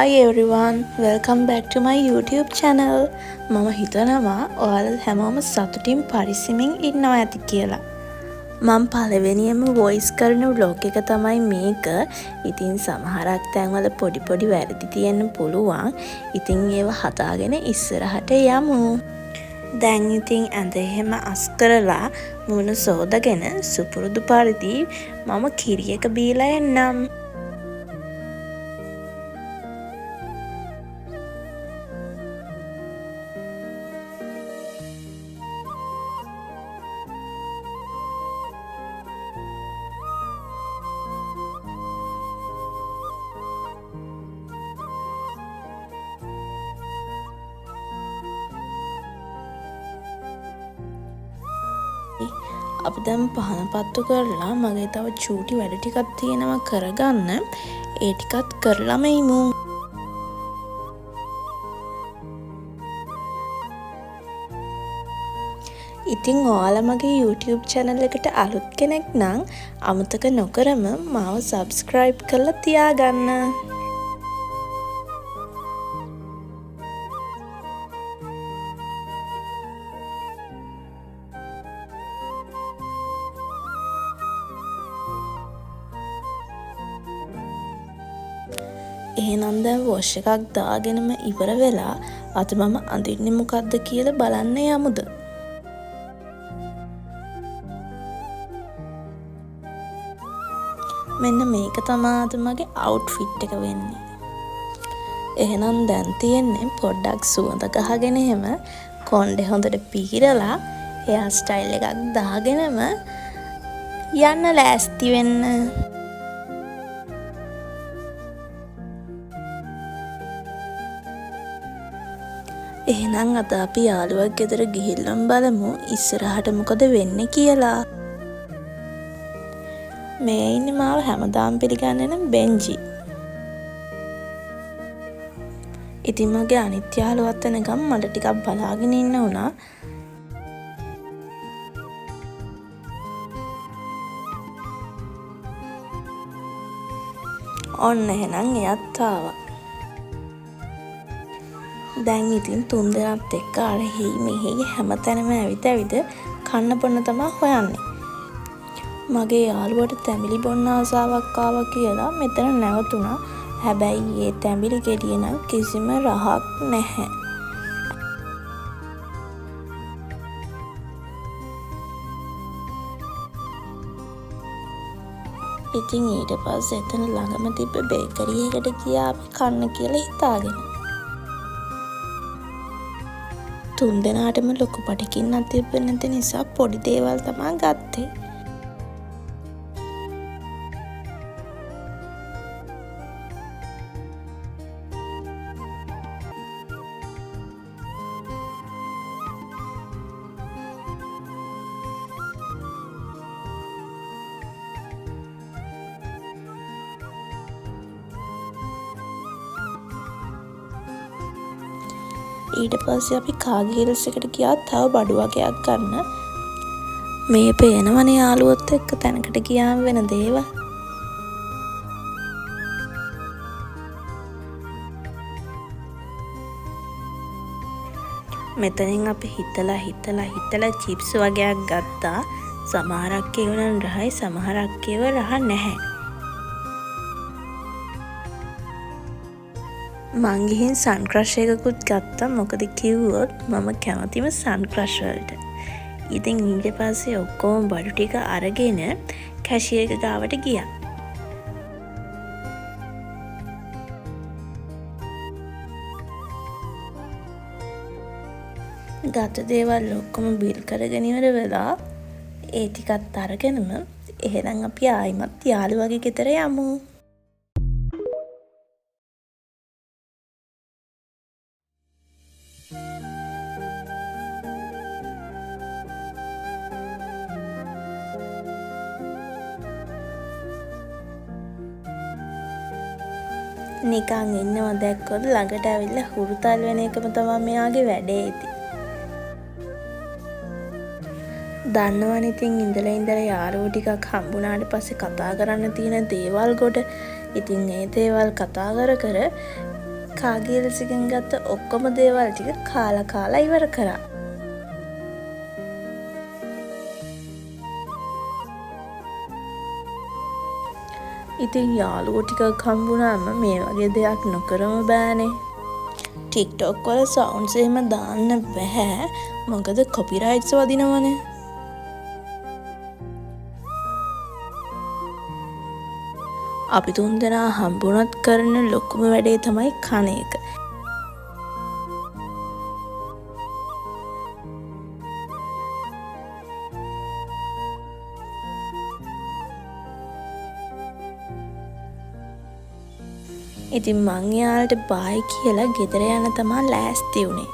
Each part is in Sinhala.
Hi everyone, welcome back to my YouTube channel. මම හිතනවා ඔයාලා හැමෝම සතුටින් පරිස්සමින් ඉන්නවා ඇති කියලා. මම පළවෙනියම voice කරන vlog එක තමයි මේක. ඉතින් සමහරක් තැන්වල පොඩි වැරදි තියෙන්න පුළුවන්. ඉතින් ඒව හදාගෙන ඉස්සරහට යමු. දැන් ඉතින් ඇඳ එහෙම අස් කරලා මුණ සෝදාගෙන සුපුරුදු පරිදි මම කිරි එක බීලා එන්නම්. අපි දැන් පහන පත්තු කරලා මගේ තව චූටි වැඩ ටිකක් තියෙනවා කරගන්න. ඒ ටිකත් කරලාම ඉමු. ඉතින් ඔයාලා මගේ YouTube channel එකට අලුත් කෙනෙක් නම් අමතක නොකරම මාව subscribe කරලා තියාගන්න. එහෙනම් දැන් වොෂ් එකක් දාගෙනම ඉවර වෙලා අද මම අඳින්නේ මොකද්ද කියලා බලන්න යමුද? මෙන්න මේක තමයි අද මගේ outfit එක වෙන්නේ. එහෙනම් දැන් තියෙන්නේ පොඩ්ඩක් සුවඳ ගහගෙන එහෙම කොණ්ඩේ හොඳට පීරලා hair style එකක් දාගෙනම යන්න ලෑස්ති වෙන්න. එහෙනම් අද අපි යාළුවක් ගෙදර ගිහිල්ලම් බලමු ඉස්සරහට මොකද වෙන්නේ කියලා. මේ ඉන්නේ මාව හැමදාම පිළිගන්නේ නම් බෙන්ජි. ඉතින් මගේ අනිත් යාළුවත් වෙනකම් මට ටිකක් බලාගෙන ඉන්න උනා. ඔන්න එහෙනම් එයත් ආවා. දැන් ඉතින් තුන් දෙනාත් එක්ක අර මෙහි හැමතැනම ඇවිද කන්න බොන්න තමයි හොයන්නේ. මගේ යාළුවට තැඹිලි බොන්න ආසාවක් ආවා කියලා මෙතන නැවතුණා. හැබැයි ඒ තැඹිලි ගෙඩිය නම් කිසිම රහක් නැහැ. ඉතින් ඊට පස්සේ එතන ළඟම තිබ්බ බේකරි එකට ගියා අපි කන්න කියලා හිතාගෙන. තුන් දෙනාටම ලොකු පටිකින්නක් තිබ්බ නැති නිසා පොඩි දේවල් තමයි ගත්තේ. ඊට පස්සේ අපි කාගිල්ස් එකට ගියා තව බඩු වගේක් ගන්න. මේ පේනවනේ යාළුවොත් එක්ක තැනකට ගියාම වෙන දේවල්. මෙතනින් අපි හිතලා චිප්ස් වගේක් ගත්තා. සමහරක් ඒවා නම් රහයි සමහරක් ඒවා රහ නැහැ. මං ගිහින් සන් ක්‍රෂ් එකකුත් ගත්තා. මොකද කිව්වොත් මම කැමතිම සන් ක්‍රෂ් වලට. ඉතින් ඊට පස්සේ ඔක්කොම බඩු ටික අරගෙන කැෂියර් එක ගාවට ගියා. ගත දේවල් ඔක්කොම බිල් කරගෙන ඉවර වෙලා ඒ ටිකත් අරගෙනම එහෙනම් අපි ආයිමත් යාළුවගේ ගෙදර යමු. නිකන් ඉන්නවා දැක්කොත් ළඟට ඇවිල්ලා හුරුතල් වෙන එකම තමයි මෙයාගේ වැඩේ ඉතින්. දන්නවනේ ඉතින් ඉඳලා යාළුවෝ ටිකක් හම්බුනාට පස්සේ කතා කරන්න තියෙන දේවල් කොට. ඉතින් ඒ දේවල් කතා කර කාගේල්සිගෙන් ගත්ත ඔක්කොම දේවල් ටික කාලා ඉවර කරා. ඉතින් යාළුවෝ ටිකක් හම්බුනාම මේ වගේ දෙයක් නොකරම බෑනේ. TikTok වල සවුන්ඩ්ස් එහෙම දාන්න බෑ. මොකද කොපිරයිට්ස් වදිනවනේ. අපි තුන්දෙනා හම්බුනත් කරන ලොකුම වැඩේ තමයි කන එක. ඉතින් මං එයාලට බායි කියලා ගෙදර යන තමා ලෑස්ති වුණේ.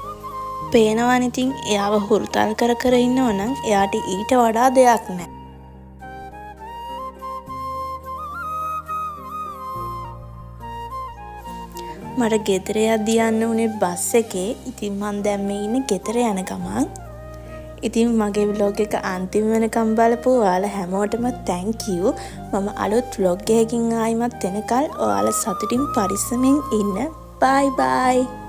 පේනවනේ ඉතින් එයාව හුරුතල් කර ඉන්නව නම් එයාට ඊට වඩා දෙයක් නැහැ. මට ගෙදර යද්දි යන්න උනේ බස් එකේ. ඉතින් මං දැන් මේ ඉන්නේ ගෙදර යන ගමන්. ඉතින් මගේ vlog එක අන්තිම වෙනකම් බලපු ඔයාලා හැමෝටම thank you. මම අලුත් vlog එකකින් ආයිමත් එනකල් ඔයාලා සතුටින් පරිස්සමෙන් ඉන්න. bye bye.